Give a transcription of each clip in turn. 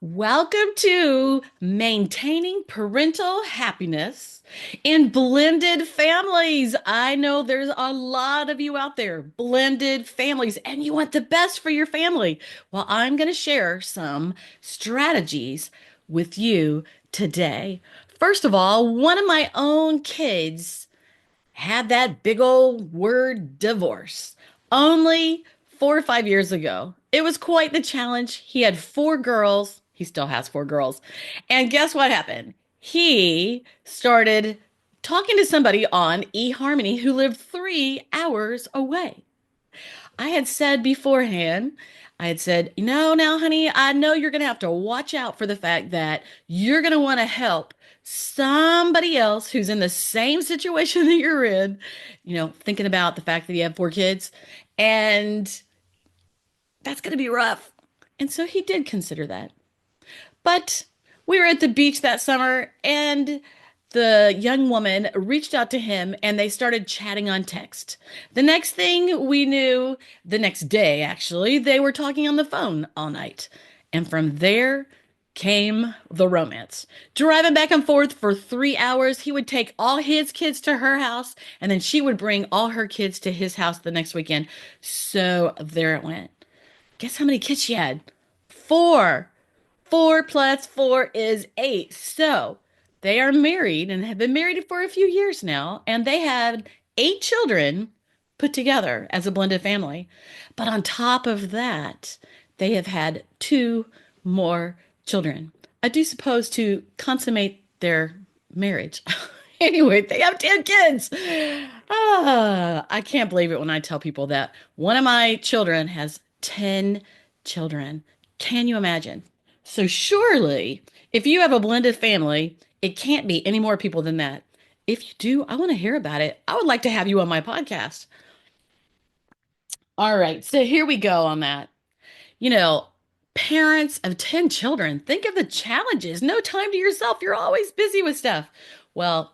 Welcome to Maintaining Parental Happiness in Blended Families. I know there's a lot of you out there, blended families, and you want the best for your family. Well, I'm going to share some strategies with you today. First of all, one of my own kids had that big old word divorce only 4 or 5 years ago. It was quite the challenge. He had four girls. He still has four girls. And guess what happened? He started talking to somebody on eHarmony who lived 3 hours away. I had said beforehand, I had said, now, honey, I know you're going to have to watch out for the fact that you're going to want to help somebody else who's in the same situation that you're in, thinking about the fact that you have four kids, and that's going to be rough. And so he did consider that. But we were at the beach that summer, and the young woman reached out to him and they started chatting on text. The next thing we knew, the next day, actually, they were talking on the phone all night. And from there came the romance. Driving back and forth for 3 hours, he would take all his kids to her house, and then she would bring all her kids to his house the next weekend. So there it went. Guess how many kids she had? Four. 4 plus 4 is 8. So they are married and have been married for a few years now, and they had 8 children put together as a blended family. But on top of that, they have had two more children. I do suppose to consummate their marriage. Anyway, they have 10 kids. I can't believe it when I tell people that one of my children has 10 children. Can you imagine? So surely, if you have a blended family, it can't be any more people than that. If you do, I want to hear about it. I would like to have you on my podcast. All right, so here we go on that. You know, Parents of 10 children, think of the challenges. No time to yourself. You're always busy with stuff. Well,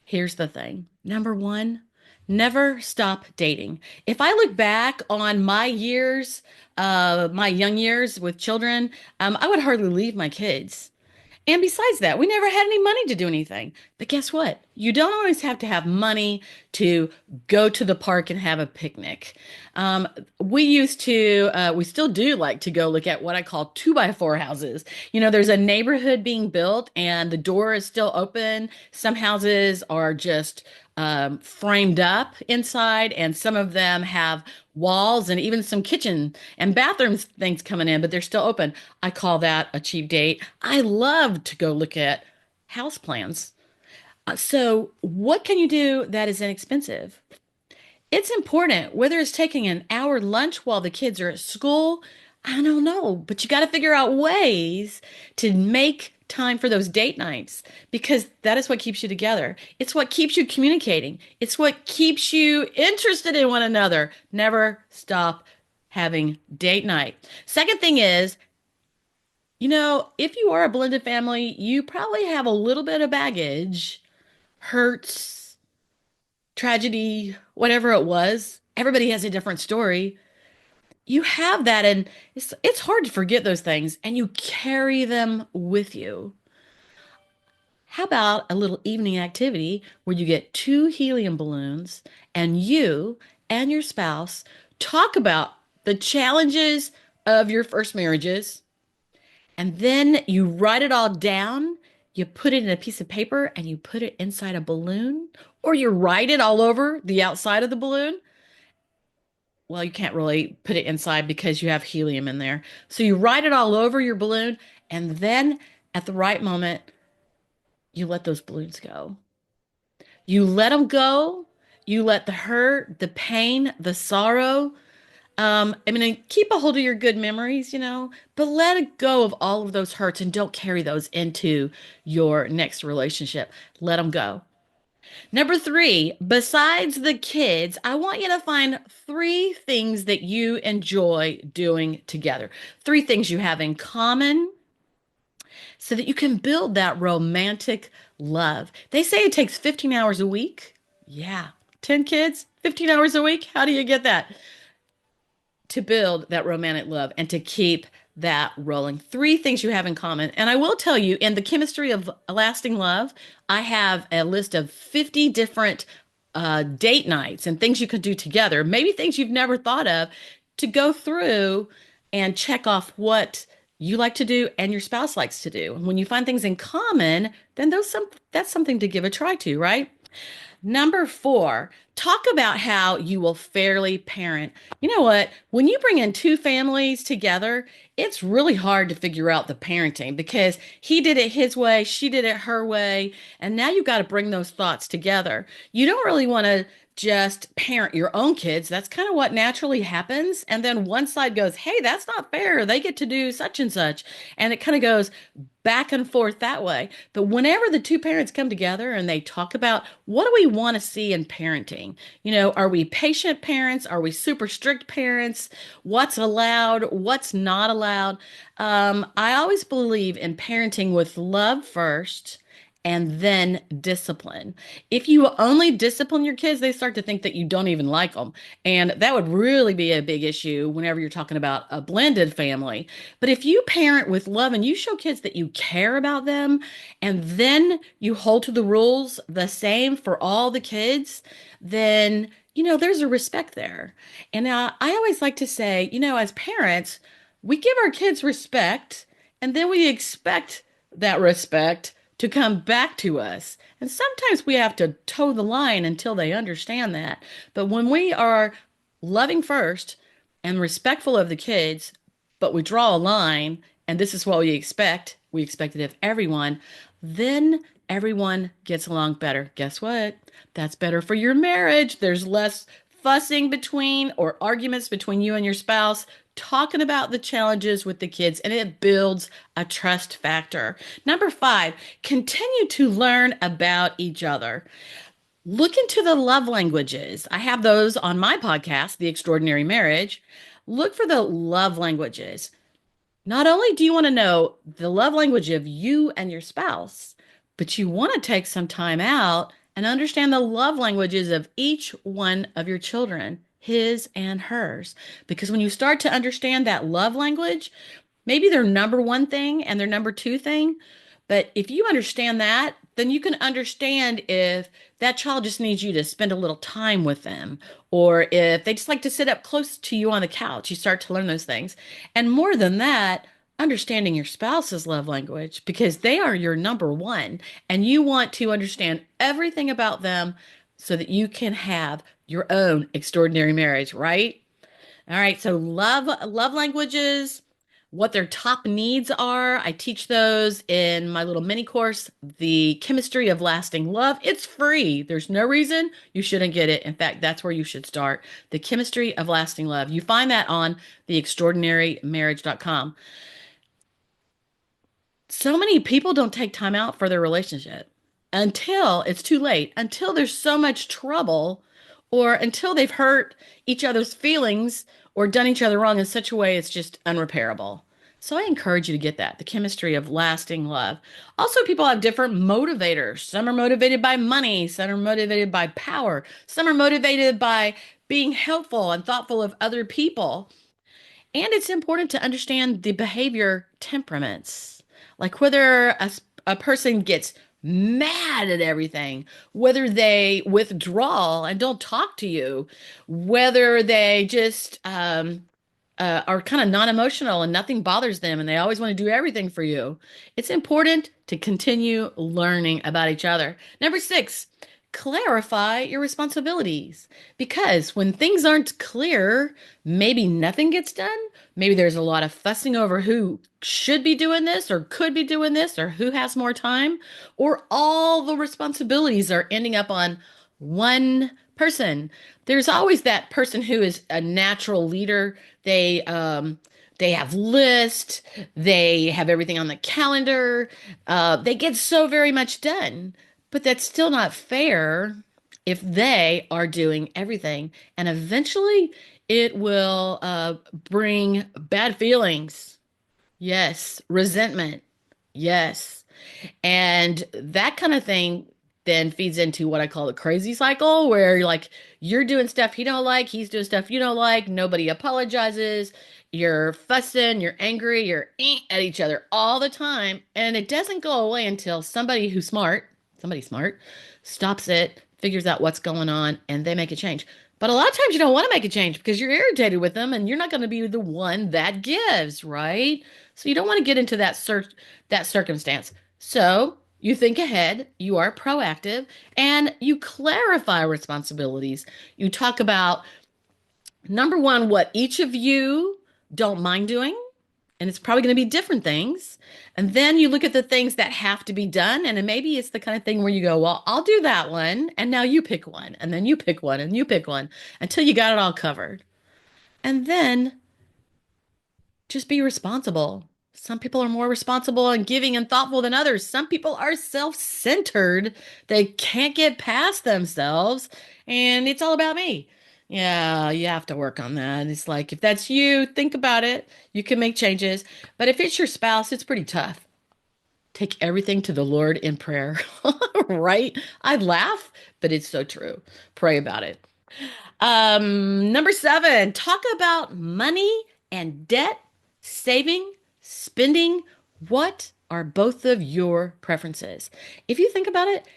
here's the thing. Number one, never stop dating. If I look back on my years, my young years with children, I would hardly leave my kids. And besides that, we never had any money to do anything. But guess what? You don't always have to have money to go to the park and have a picnic. We used to, we still do like to go look at what I call 2x4 houses. There's a neighborhood being built and the door is still open. Some houses are just framed up inside, and some of them have walls and even some kitchen and bathrooms things coming in, but they're still open. I call that a cheap date. I love to go look at house plans. So, what can you do that is inexpensive? It's important, whether it's taking an hour lunch while the kids are at school, I don't know, but you got to figure out ways to make time for those date nights because that is what keeps you together. It's what keeps you communicating. It's what keeps you interested in one another. Never stop having date night. Second thing is, if you are a blended family, you probably have a little bit of baggage, hurts, tragedy, whatever it was. Everybody has a different story. You have that, and it's hard to forget those things, and you carry them with you. How about a little evening activity where you get two helium balloons and you and your spouse talk about the challenges of your first marriages, and then you write it all down. You put it in a piece of paper and you put it inside a balloon, or you write it all over the outside of the balloon. Well, you can't really put it inside because you have helium in there. So you write it all over your balloon, and then at the right moment, you let those balloons go. You let them go. You let the hurt, the pain, the sorrow. Keep a hold of your good memories, but let it go of all of those hurts and don't carry those into your next relationship. Let them go. Number three, besides the kids, I want you to find 3 things that you enjoy doing together. 3 things you have in common so that you can build that romantic love. They say it takes 15 hours a week. Yeah, 10 kids, 15 hours a week. How do you get that? To build that romantic love and to keep that rolling. Three things you have in common. And I will tell you, in the chemistry of lasting love, I have a list of 50 different date nights and things you could do together, maybe things you've never thought of, to go through and check off what you like to do and your spouse likes to do. And when you find things in common, then that's something to give a try to, right? Number four, talk about how you will fairly parent. You know what? When you bring in two families together, it's really hard to figure out the parenting because he did it his way, she did it her way, and now you've got to bring those thoughts together. You don't really want to just parent your own kids. That's kind of what naturally happens. And then one side goes, hey, that's not fair. They get to do such and such. And it kind of goes back and forth that way. But whenever the two parents come together and they talk about what do we want to see in parenting? Are we patient parents? Are we super strict parents? What's allowed? What's not allowed? I always believe in parenting with love first and then discipline. If you only discipline your kids, they start to think that you don't even like them. And that would really be a big issue whenever you're talking about a blended family. But if you parent with love and you show kids that you care about them, and then you hold to the rules the same for all the kids, then, there's a respect there. And I always like to say, as parents, we give our kids respect and then we expect that respect to come back to us. And sometimes we have to toe the line until they understand that. But when we are loving first and respectful of the kids, but we draw a line, and this is what we expect it of everyone, then everyone gets along better. Guess what? That's better for your marriage. There's less fussing between or arguments between you and your spouse, talking about the challenges with the kids, and it builds a trust factor. Number five, continue to learn about each other. Look into the love languages. I have those on my podcast, The Extraordinary Marriage. Look for the love languages. Not only do you want to know the love language of you and your spouse, but you want to take some time out and understand the love languages of each one of your children, his and hers. Because when you start to understand that love language, maybe their number one thing and their number two thing, but if you understand that, then you can understand if that child just needs you to spend a little time with them, or if they just like to sit up close to you on the couch. You start to learn those things. And more than that, understanding your spouse's love language, because they are your number one, and you want to understand everything about them so that you can have your own extraordinary marriage, right? All right, so love languages, what their top needs are. I teach those in my little mini course, The Chemistry of Lasting Love. It's free. There's no reason you shouldn't get it. In fact, that's where you should start. The Chemistry of Lasting Love. You find that on theextraordinarymarriage.com. So many people don't take time out for their relationship until it's too late, until there's so much trouble, or until they've hurt each other's feelings or done each other wrong in such a way it's just unrepairable. So I encourage you to get that, the chemistry of lasting love. Also, people have different motivators. Some are motivated by money, some are motivated by power, some are motivated by being helpful and thoughtful of other people. And it's important to understand the behavior temperaments, like whether a person gets mad at everything, whether they withdraw and don't talk to you, whether they just are kind of non-emotional and nothing bothers them and they always want to do everything for you. It's important to continue learning about each other. Number six, clarify your responsibilities. Because when things aren't clear, maybe nothing gets done. Maybe there's a lot of fussing over who should be doing this or could be doing this or who has more time, or all the responsibilities are ending up on one person. There's always that person who is a natural leader. They have lists, they have everything on the calendar, they get so very much done. But that's still not fair if they are doing everything. And eventually it will bring bad feelings. Yes. Resentment. Yes. And that kind of thing then feeds into what I call the crazy cycle, where you're like, you're doing stuff he don't like, he's doing stuff you don't like, nobody apologizes. You're fussing, you're angry, you're at each other all the time, and it doesn't go away until somebody smart, stops it, figures out what's going on, and they make a change. But a lot of times you don't want to make a change because you're irritated with them and you're not going to be the one that gives, right? So you don't want to get into that circumstance. So you think ahead, you are proactive, and you clarify responsibilities. You talk about number one, what each of you don't mind doing, and it's probably going to be different things. And then you look at the things that have to be done, and then maybe it's the kind of thing where you go, well, I'll do that one, and now you pick one, and then you pick one, and you pick one until you got it all covered. And then just be responsible. Some people are more responsible and giving and thoughtful than others. Some people are self-centered. They can't get past themselves, and it's all about me. Yeah, you have to work on that. It's like if that's you, think about it. You can make changes. But if it's your spouse, it's pretty tough. Take everything to the Lord in prayer, right? I laugh, but it's so true. Pray about it. Number seven, talk about money and debt, saving, spending. What are both of your preferences? If you think about it,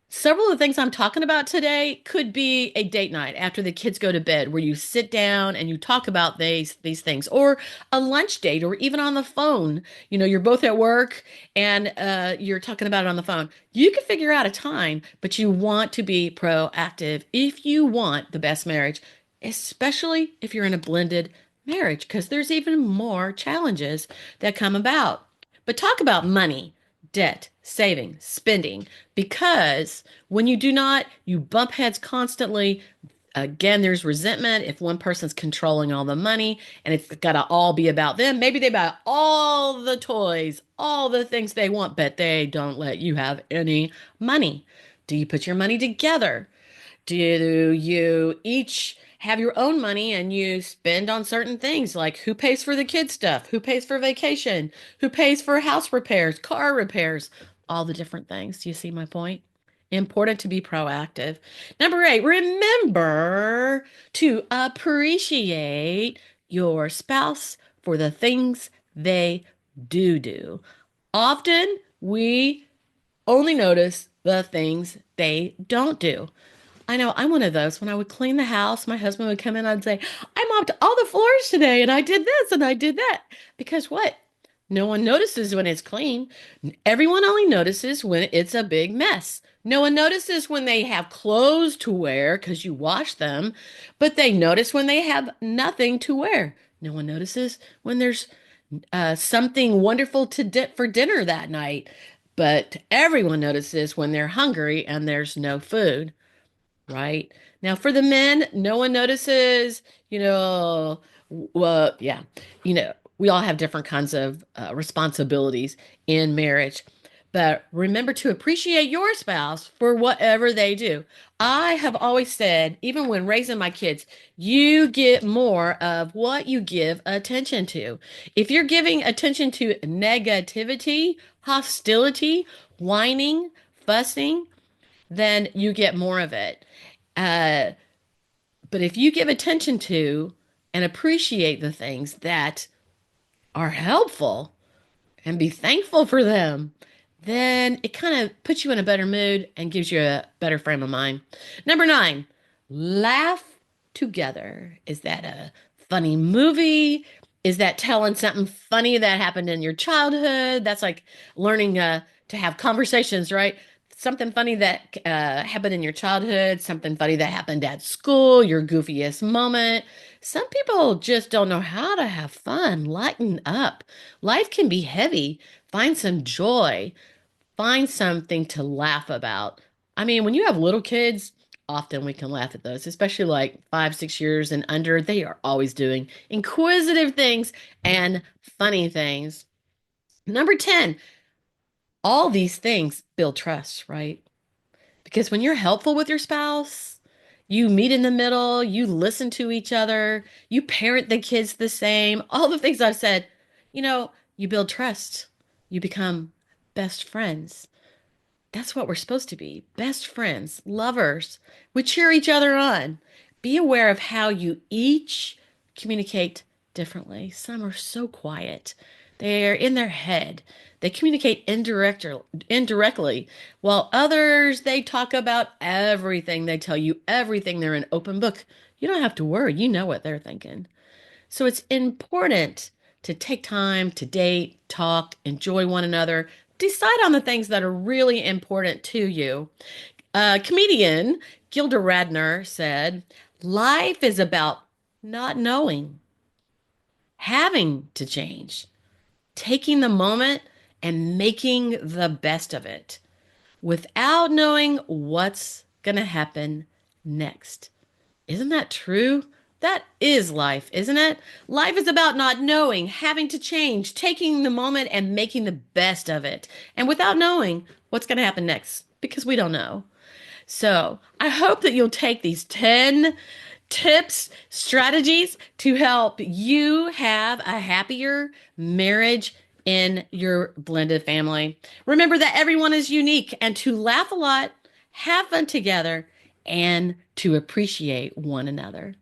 several of the things I'm talking about today could be a date night after the kids go to bed where you sit down and you talk about these things, or a lunch date, or even on the phone. You're both at work and you're talking about it on the phone. You can figure out a time, but you want to be proactive if you want the best marriage, especially if you're in a blended marriage, because there's even more challenges that come about. But talk about money, debt, saving, spending, because when you do not, you bump heads constantly. Again, there's resentment if one person's controlling all the money and it's got to all be about them. Maybe they buy all the toys, all the things they want, but they don't let you have any money. Do you put your money together? Do you each have your own money and you spend on certain things, like who pays for the kids' stuff, who pays for vacation, who pays for house repairs, car repairs, all the different things? Do you see my point? Important to be proactive. Number eight, remember to appreciate your spouse for the things they do. Often we only notice the things they don't do. I know I'm one of those. When I would clean the house, my husband would come in and I'd say, I mopped all the floors today and I did this and I did that. Because what? No one notices when it's clean. Everyone only notices when it's a big mess. No one notices when they have clothes to wear because you wash them, but they notice when they have nothing to wear. No one notices when there's something wonderful for dinner that night, but everyone notices when they're hungry and there's no food. Right? Now, for the men, no one notices, well, yeah, we all have different kinds of responsibilities in marriage. But remember to appreciate your spouse for whatever they do. I have always said, even when raising my kids, you get more of what you give attention to. If you're giving attention to negativity, hostility, whining, fussing, then you get more of it. Uh, but if you give attention to and appreciate the things that are helpful and be thankful for them, then it kind of puts you in a better mood and gives you a better frame of mind. Number nine, laugh together. Is that a funny movie? Is that telling something funny that happened in your childhood? That's like learning to have conversations, right? Something funny that happened in your childhood, something funny that happened at school, your goofiest moment. Some people just don't know how to have fun. Lighten up. Life can be heavy. Find some joy. Find something to laugh about. I mean, when you have little kids, often we can laugh at those, especially like 5, 6 years and under. They are always doing inquisitive things and funny things. Number 10, all these things build trust, right? Because when you're helpful with your spouse, you meet in the middle, you listen to each other, you parent the kids the same, all the things I've said, you build trust. You become best friends. That's what we're supposed to be, best friends, lovers. We cheer each other on. Be aware of how you each communicate differently. Some are so quiet. They're in their head. They communicate indirectly, while others, they talk about everything. They tell you everything. They're an open book. You don't have to worry. You know what they're thinking. So it's important to take time to date, talk, enjoy one another, decide on the things that are really important to you. Comedian Gilda Radner said, life is about not knowing, having to change, taking the moment and making the best of it without knowing what's going to happen next. Isn't that true? That is life, isn't it? Life is about not knowing, having to change, taking the moment and making the best of it, and without knowing what's going to happen next, because we don't know. So I hope that you'll take these 10 tips, strategies to help you have a happier marriage in your blended family. Remember that everyone is unique and to laugh a lot, have fun together, and to appreciate one another.